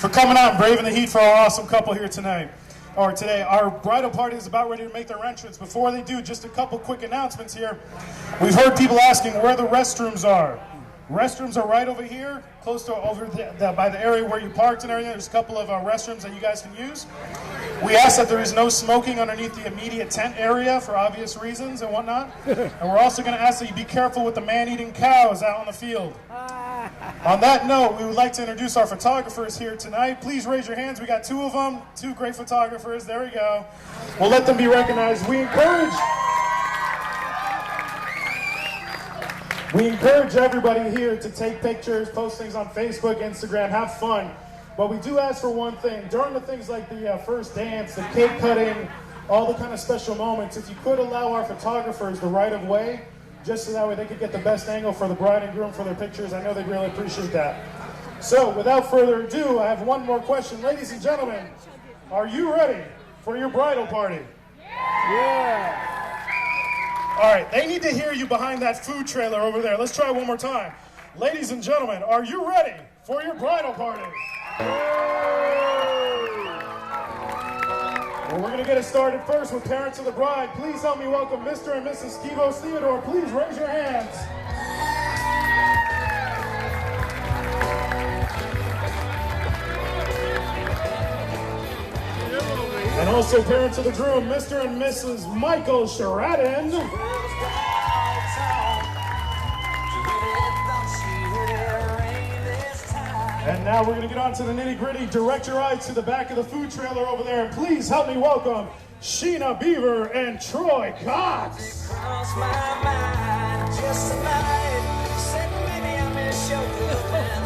for coming out and braving the heat for our awesome couple here tonight. Or today. Our bridal party is about ready to make their entrance. Before they do, just a couple quick announcements here. We've heard people asking where the restrooms are. Restrooms are right over here, close to by the area where you parked and everything. There's a couple of restrooms that you guys can use. We ask that there is no smoking underneath the immediate tent area for obvious reasons and whatnot. And we're also going to ask that you be careful with the man-eating cows out on the field. On that note, we would like to introduce our photographers here tonight. Please raise your hands. We got two of them, two great photographers. There we go. We'll let them be recognized. We encourage everybody here to take pictures, post things on Facebook, Instagram, have fun. But we do ask for one thing. During the things like the first dance, the cake cutting, all the kind of special moments, if you could allow our photographers the right of way, just so that way they could get the best angle for the bride and groom for their pictures. I know they'd really appreciate that. So without further ado, I have one more question. Ladies and gentlemen, are you ready for your bridal party? Yeah. All right, they need to hear you behind that food trailer over there. Let's try one more time. Ladies and gentlemen, are you ready for your bridal party? Well, we're going to get it started first with parents of the bride. Please help me welcome Mr. and Mrs. Kivos Theodore. Please raise your hands. And also parents of the groom, Mr. and Mrs. Michael Sheridan. And now we're going to get on to the nitty-gritty. Direct your eyes to the back of the food trailer over there. And please help me welcome Sheena Beaver and Troy Cox. Cross my mind just tonight. Said maybe I miss your loving.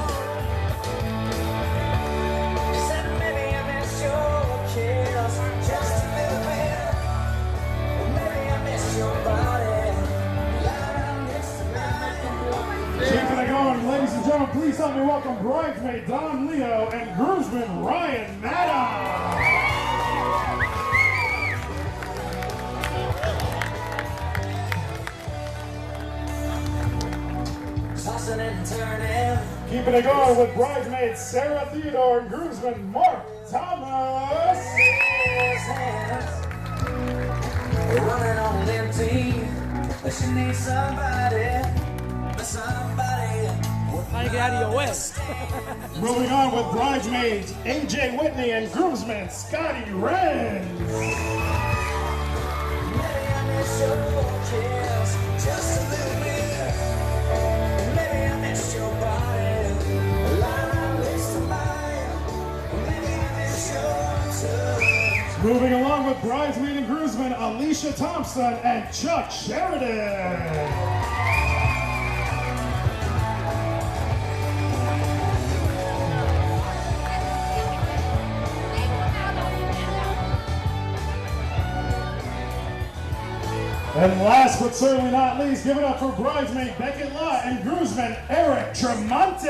Said maybe I miss your kiss just a little bit. Maybe I miss your body. Keeping it going, ladies and gentlemen, please help me welcome bridesmaid Don Leo and groomsman Ryan Maddow. Tossing and turning. Keeping it going with bridesmaid Sarah Theodore and groomsman Mark Thomas. Running on empty, but she needs somebody. Trying to get out of your way. Moving on with bridesmaids AJ Whitney and groomsmen Scotty Wren. Moving along with bridesmaid and groomsmen Alicia Thompson and Chuck Sheridan. And last but certainly not least, give it up for bridesmaid Beckett Lott and groomsman Eric Tremonte.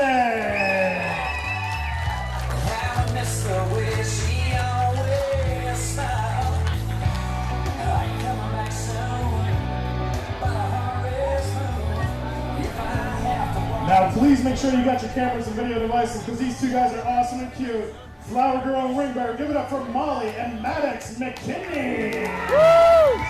Now please make sure you got your cameras and video devices because these two guys are awesome and cute. Flower Girl and Ring Bearer, give it up for Molly and Maddox McKinney. Woo!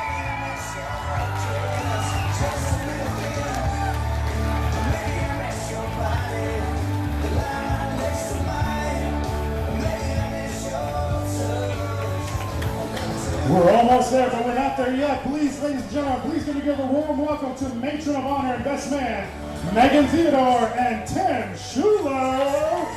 We're almost there, but we're not there yet. Please, ladies and gentlemen, please give a warm welcome to Matron of Honor and Best Man, Megan Theodore and Tim Schuler.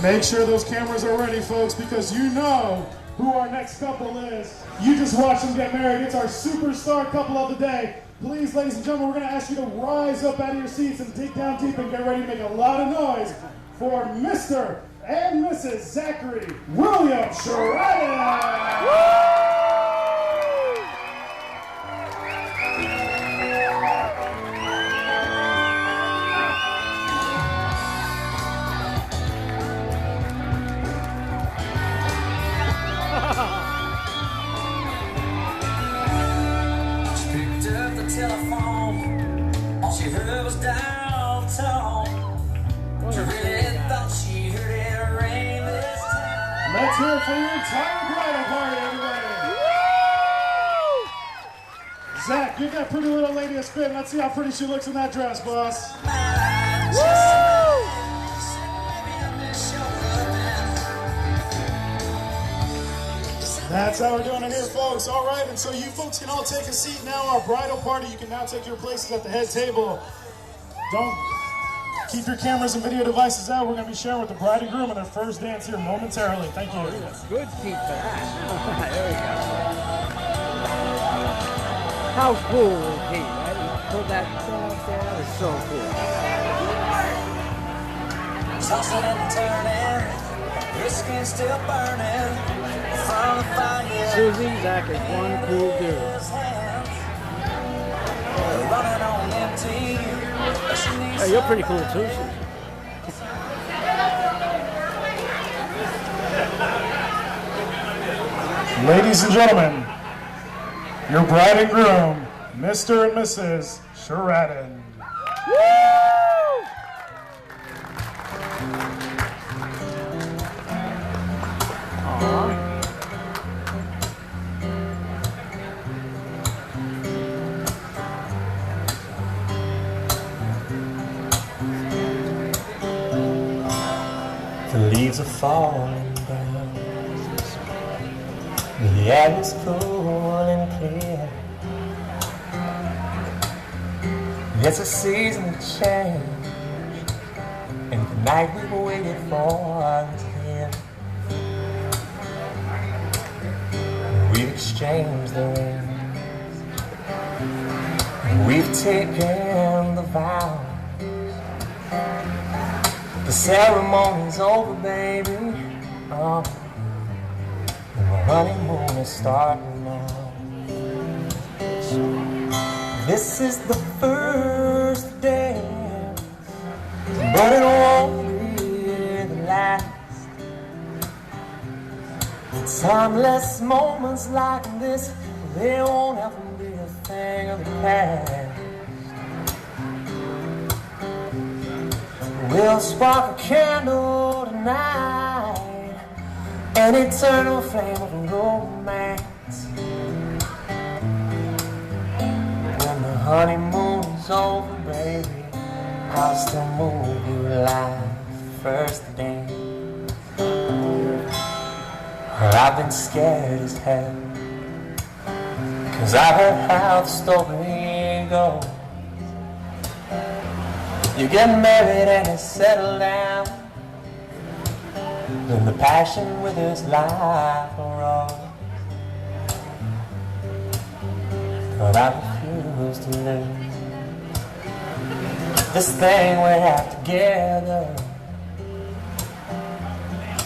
Make sure those cameras are ready, folks, because you know who our next couple is. You just watched them get married. It's our superstar couple of the day. Please, ladies and gentlemen, we're going to ask you to rise up out of your seats and dig down deep and get ready to make a lot of noise for Mr. and Mrs. Zachary William Sheridan. Let's hear it for your entire bridal party, everybody. Zach, give that pretty little lady a spin. Let's see how pretty she looks in that dress, boss. That's how we're doing it here, folks. All right, and so you folks can all take a seat now. Our bridal party, you can now take your places at the head table. Don't keep your cameras and video devices out. We're going to be sharing with the bride and groom in their first dance here momentarily. Thank you. Good seat for that. There we go. How cool is he, right? He pulled that thing up there. That was so cool. Tossing and turning, your skin still burning from the fire. Susie and Zach is one cool dude. Running on empty. Hey, you're pretty cool too, Susie. Ladies and gentlemen, your bride and groom, Mr. and Mrs. Sheridan. The leaves are falling down. The air is cool and clear. It's a season of change, and the night we waited for is here. We've exchanged the rings, and we've taken the vows. The ceremony's over, baby. Oh, and the honeymoon is starting now. This is the first dance, but it won't be the last. Timeless moments like this, they won't ever be a thing of the past. We'll spark a candle tonight, an eternal flame of romance. When the honeymoon's over, baby, I'll still move you like first day. I've been scared as hell, 'cause I heard how the story goes. You get married and you settle down, then the passion withers like a rose. But I refuse to lose this thing we have together,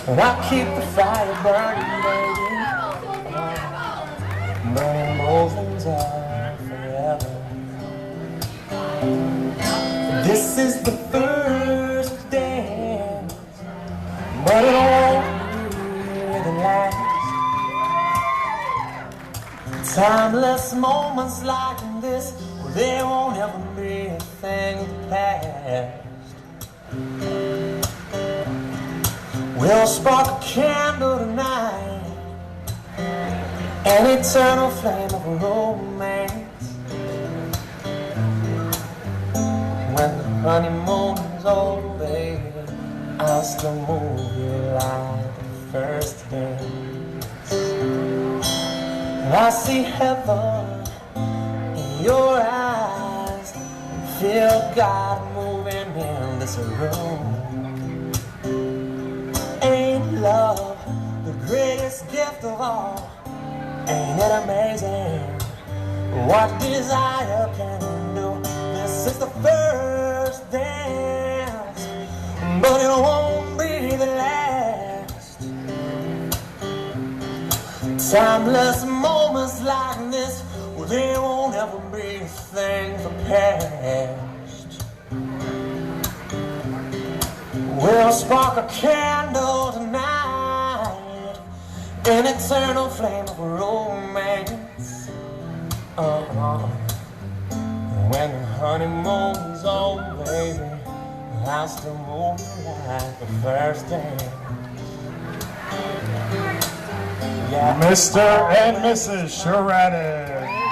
and I'll keep the fire burning, baby, burning both ends up forever. This is the first dance, but it won't be the last. Timeless moments like this, well, they won't ever be a thing of the past. We'll spark a candle tonight, an eternal flame of romance. When the honeymoon's over, baby, I'll still move you like the first dance. And I see heaven in your eyes, and feel God moving in this room. Ain't love the greatest gift of all? Ain't it amazing what desire can do? This is the first dance, but it won't be the last. Timeless moments like this, well, they won't ever be a thing of the past. We'll spark a candle tonight, an eternal flame of romance. When the honeymoon's over, baby, I'll still move like the first day. Yeah. Mr. and Mrs. Shredder.